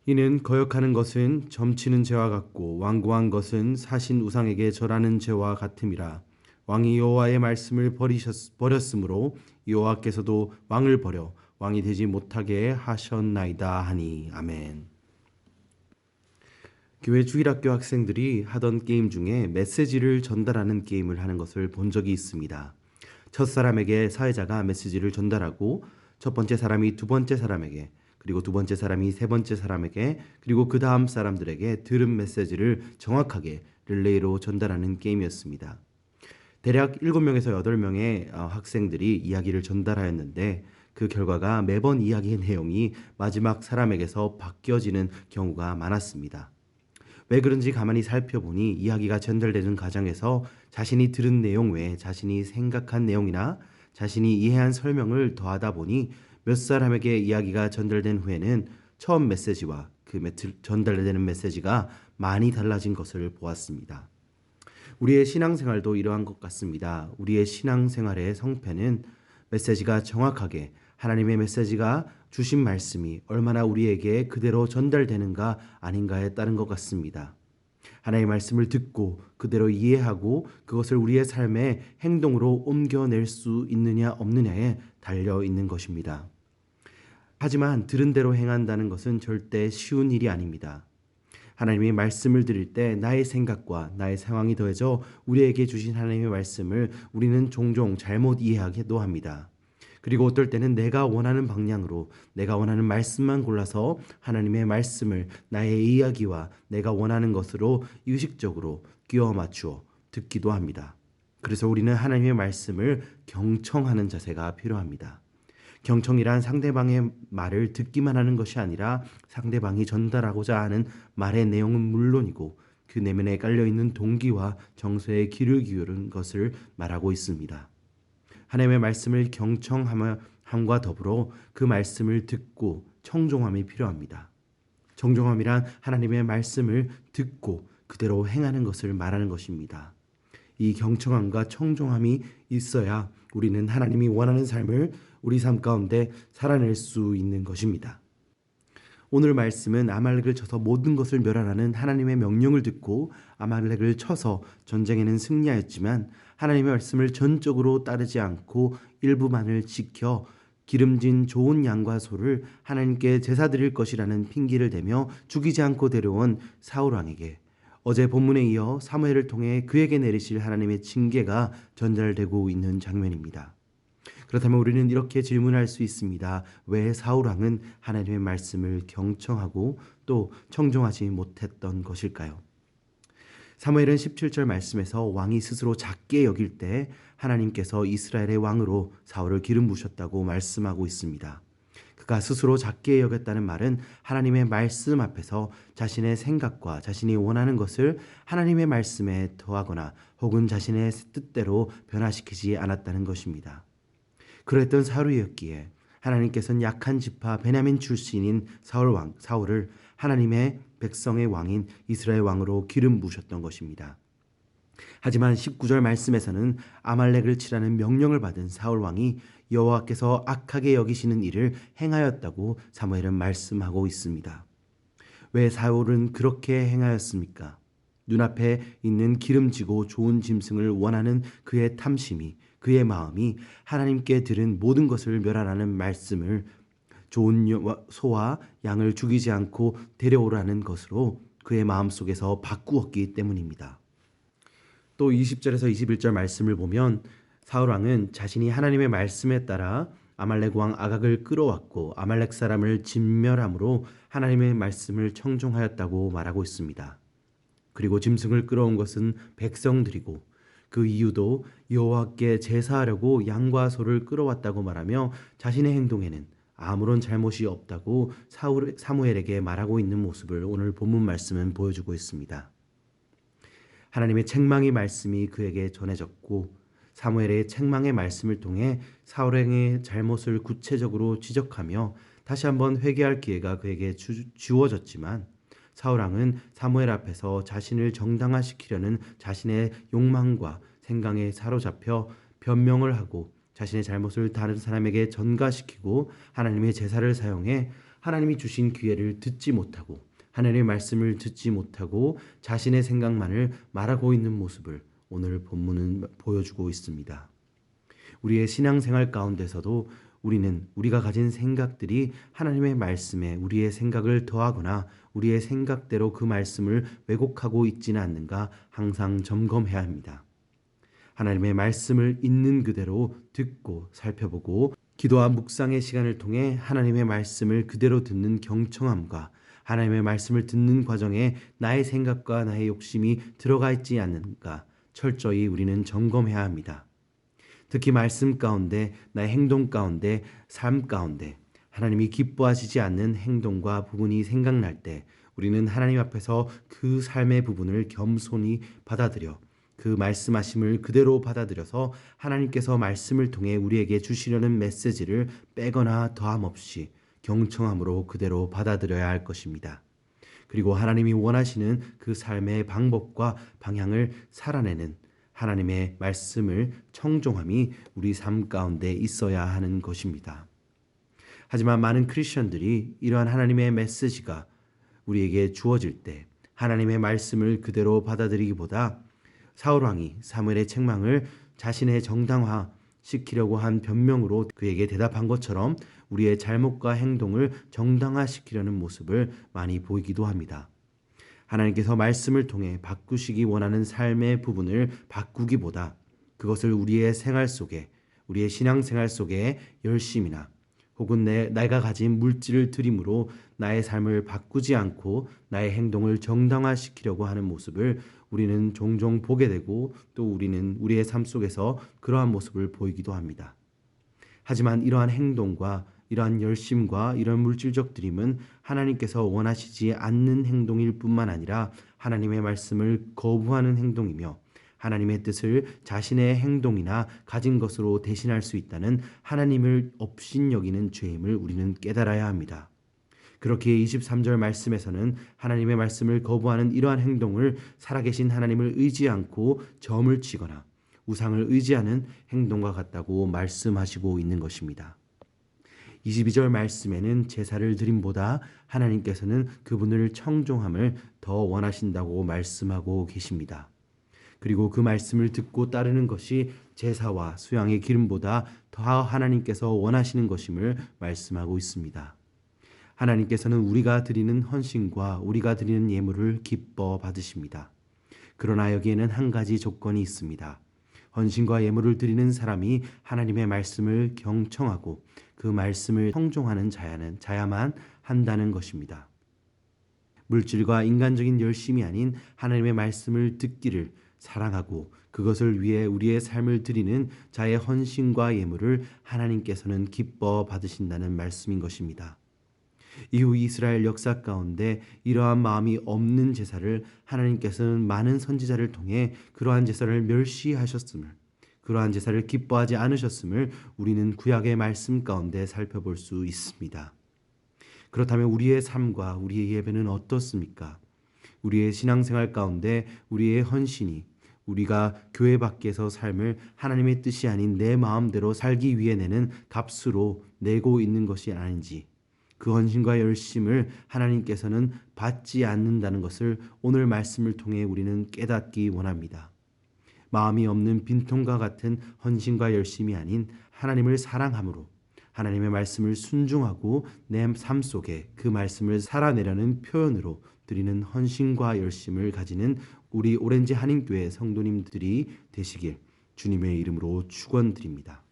이는 거역하는 것은 점치는 죄와 같고 완고한 것은 사신 우상에게 절하는 죄와 같음이라. 왕이 여호와의 말씀을 버렸으므로 여호와께서도 왕을 버려 왕이 되지 못하게 하셨나이다 하니. 아멘. 교회 주일학교 학생들이 하던 게임 중에 메시지를 전달하는 게임을 하는 것을 본 적이 있습니다. 첫 사람에게 사회자가 메시지를 전달하고 첫 번째 사람이 두 번째 사람에게, 그리고 두 번째 사람이 세 번째 사람에게, 그리고 그 다음 사람들에게 들은 메시지를 정확하게 릴레이로 전달하는 게임이었습니다. 대략 7명에서 8명의 학생들이 이야기를 전달하였는데 그 결과가 매번 이야기의 내용이 마지막 사람에게서 바뀌어지는 경우가 많았습니다. 왜 그런지 가만히 살펴보니 이야기가 전달되는 과정에서 자신이 들은 내용 외에 자신이 생각한 내용이나 자신이 이해한 설명을 더하다 보니 몇 사람에게 이야기가 전달된 후에는 처음 메시지와 그 전달되는 메시지가 많이 달라진 것을 보았습니다. 우리의 신앙생활도 이러한 것 같습니다. 우리의 신앙생활의 성패는 메시지가 정확하게, 하나님의 메시지가 주신 말씀이 얼마나 우리에게 그대로 전달되는가 아닌가에 따른 것 같습니다. 하나님의 말씀을 듣고 그대로 이해하고 그것을 우리의 삶의 행동으로 옮겨낼 수 있느냐 없느냐에 달려 있는 것입니다. 하지만 들은 대로 행한다는 것은 절대 쉬운 일이 아닙니다. 하나님의 말씀을 들을 때 나의 생각과 나의 상황이 더해져 우리에게 주신 하나님의 말씀을 우리는 종종 잘못 이해하기도 합니다. 그리고 어떨 때는 내가 원하는 방향으로, 내가 원하는 말씀만 골라서 하나님의 말씀을 나의 이야기와 내가 원하는 것으로 의식적으로 끼워 맞추어 듣기도 합니다. 그래서 우리는 하나님의 말씀을 경청하는 자세가 필요합니다. 경청이란 상대방의 말을 듣기만 하는 것이 아니라 상대방이 전달하고자 하는 말의 내용은 물론이고 그 내면에 깔려있는 동기와 정서에 귀를 기울인 것을 말하고 있습니다. 하나님의 말씀을 경청함과 더불어 그 말씀을 듣고 청종함이 필요합니다. 청종함이란 하나님의 말씀을 듣고 그대로 행하는 것을 말하는 것입니다. 이 경청함과 청종함이 있어야 우리는 하나님이 원하는 삶을 우리 삶 가운데 살아낼 수 있는 것입니다. 오늘 말씀은 아말렉을 쳐서 모든 것을 멸하라는 하나님의 명령을 듣고 아말렉을 쳐서 전쟁에는 승리하였지만 하나님의 말씀을 전적으로 따르지 않고 일부만을 지켜 기름진 좋은 양과 소를 하나님께 제사 드릴 것이라는 핑계를 대며 죽이지 않고 데려온 사울 왕에게 어제 본문에 이어 사무엘을 통해 그에게 내리실 하나님의 징계가 전달되고 있는 장면입니다. 그렇다면 우리는 이렇게 질문할 수 있습니다. 왜 사울 왕은 하나님의 말씀을 경청하고 또 청종하지 못했던 것일까요? 사무엘은 17절 말씀에서 왕이 스스로 작게 여길 때 하나님께서 이스라엘의 왕으로 사울을 기름 부으셨다고 말씀하고 있습니다. 그가 스스로 작게 여겼다는 말은 하나님의 말씀 앞에서 자신의 생각과 자신이 원하는 것을 하나님의 말씀에 더하거나 혹은 자신의 뜻대로 변화시키지 않았다는 것입니다. 그랬던 사울이었기에 하나님께서는 약한 지파 베냐민 출신인 사울을 하나님의 백성의 왕인 이스라엘 왕으로 기름 부으셨던 것입니다. 하지만 19절 말씀에서는 아말렉을 치라는 명령을 받은 사울 왕이 여호와께서 악하게 여기시는 일을 행하였다고 사무엘은 말씀하고 있습니다. 왜 사울은 그렇게 행하였습니까? 눈앞에 있는 기름지고 좋은 짐승을 원하는 그의 탐심이, 그의 마음이 하나님께 들은 모든 것을 멸하라는 말씀을 좋은 소와 양을 죽이지 않고 데려오라는 것으로 그의 마음속에서 바꾸었기 때문입니다. 또 20절에서 21절 말씀을 보면 사울 왕은 자신이 하나님의 말씀에 따라 아말렉 왕 아각을 끌어왔고 아말렉 사람을 진멸함으로 하나님의 말씀을 청종하였다고 말하고 있습니다. 그리고 짐승을 끌어온 것은 백성들이고 그 이유도 여호와께 제사하려고 양과 소를 끌어왔다고 말하며 자신의 행동에는 아무런 잘못이 없다고 사무엘에게 말하고 있는 모습을 오늘 본문 말씀은 보여주고 있습니다. 하나님의 책망의 말씀이 그에게 전해졌고 사무엘의 책망의 말씀을 통해 사울의 잘못을 구체적으로 지적하며 다시 한번 회개할 기회가 그에게 주어졌지만 사울 왕은 사무엘 앞에서 자신을 정당화시키려는 자신의 욕망과 생각에 사로잡혀 변명을 하고 자신의 잘못을 다른 사람에게 전가시키고 하나님의 제사를 사용해 하나님이 주신 기회를 듣지 못하고 하나님의 말씀을 듣지 못하고 자신의 생각만을 말하고 있는 모습을 오늘 본문은 보여주고 있습니다. 우리의 신앙생활 가운데서도 우리는 우리가 가진 생각들이 하나님의 말씀에 우리의 생각을 더하거나 우리의 생각대로 그 말씀을 왜곡하고 있지는 않는가 항상 점검해야 합니다. 하나님의 말씀을 있는 그대로 듣고 살펴보고 기도와 묵상의 시간을 통해 하나님의 말씀을 그대로 듣는 경청함과 하나님의 말씀을 듣는 과정에 나의 생각과 나의 욕심이 들어가 있지 않는가 철저히 우리는 점검해야 합니다. 특히 말씀 가운데, 나의 행동 가운데, 삶 가운데 하나님이 기뻐하시지 않는 행동과 부분이 생각날 때 우리는 하나님 앞에서 그 삶의 부분을 겸손히 받아들여 그 말씀하심을 그대로 받아들여서 하나님께서 말씀을 통해 우리에게 주시려는 메시지를 빼거나 더함 없이 경청함으로 그대로 받아들여야 할 것입니다. 그리고 하나님이 원하시는 그 삶의 방법과 방향을 살아내는 하나님의 말씀을 청종함이 우리 삶 가운데 있어야 하는 것입니다. 하지만 많은 크리스천들이 이러한 하나님의 메시지가 우리에게 주어질 때 하나님의 말씀을 그대로 받아들이기보다 사울왕이 사무엘의 책망을 자신의 정당화시키려고 한 변명으로 그에게 대답한 것처럼 우리의 잘못과 행동을 정당화시키려는 모습을 많이 보이기도 합니다. 하나님께서 말씀을 통해 바꾸시기 원하는 삶의 부분을 바꾸기보다 그것을 우리의 생활 속에, 우리의 신앙생활 속에 열심이나 혹은 내가 가진 물질을 들임으로 나의 삶을 바꾸지 않고 나의 행동을 정당화시키려고 하는 모습을 우리는 종종 보게 되고 또 우리는 우리의 삶 속에서 그러한 모습을 보이기도 합니다. 하지만 이러한 행동과 이러한 열심과 이런 물질적 드림은 하나님께서 원하시지 않는 행동일 뿐만 아니라 하나님의 말씀을 거부하는 행동이며 하나님의 뜻을 자신의 행동이나 가진 것으로 대신할 수 있다는 하나님을 업신여기는 죄임을 우리는 깨달아야 합니다. 그렇기에 23절 말씀에서는 하나님의 말씀을 거부하는 이러한 행동을 살아계신 하나님을 의지 않고 점을 치거나 우상을 의지하는 행동과 같다고 말씀하시고 있는 것입니다. 22절 말씀에는 제사를 드림보다 하나님께서는 그분을 청종함을 더 원하신다고 말씀하고 계십니다. 그리고 그 말씀을 듣고 따르는 것이 제사와 수양의 기름보다 더 하나님께서 원하시는 것임을 말씀하고 있습니다. 하나님께서는 우리가 드리는 헌신과 우리가 드리는 예물을 기뻐 받으십니다. 그러나 여기에는 한 가지 조건이 있습니다. 헌신과 예물을 드리는 사람이 하나님의 말씀을 경청하고 그 말씀을 청종하는 자야만 한다는 것입니다. 물질과 인간적인 열심이 아닌 하나님의 말씀을 듣기를 사랑하고 그것을 위해 우리의 삶을 드리는 자의 헌신과 예물을 하나님께서는 기뻐 받으신다는 말씀인 것입니다. 이후 이스라엘 역사 가운데 이러한 마음이 없는 제사를 하나님께서는 많은 선지자를 통해 그러한 제사를 멸시하셨음을, 그러한 제사를 기뻐하지 않으셨음을 우리는 구약의 말씀 가운데 살펴볼 수 있습니다. 그렇다면 우리의 삶과 우리의 예배는 어떻습니까? 우리의 신앙생활 가운데 우리의 헌신이 우리가 교회 밖에서 삶을 하나님의 뜻이 아닌 내 마음대로 살기 위해 내는 값으로 내고 있는 것이 아닌지, 그 헌신과 열심을 하나님께서는 받지 않는다는 것을 오늘 말씀을 통해 우리는 깨닫기 원합니다. 마음이 없는 빈통과 같은 헌신과 열심이 아닌 하나님을 사랑함으로 하나님의 말씀을 순종하고 내 삶 속에 그 말씀을 살아내려는 표현으로 드리는 헌신과 열심을 가지는 우리 오렌지 한인교회 성도님들이 되시길 주님의 이름으로 축원드립니다.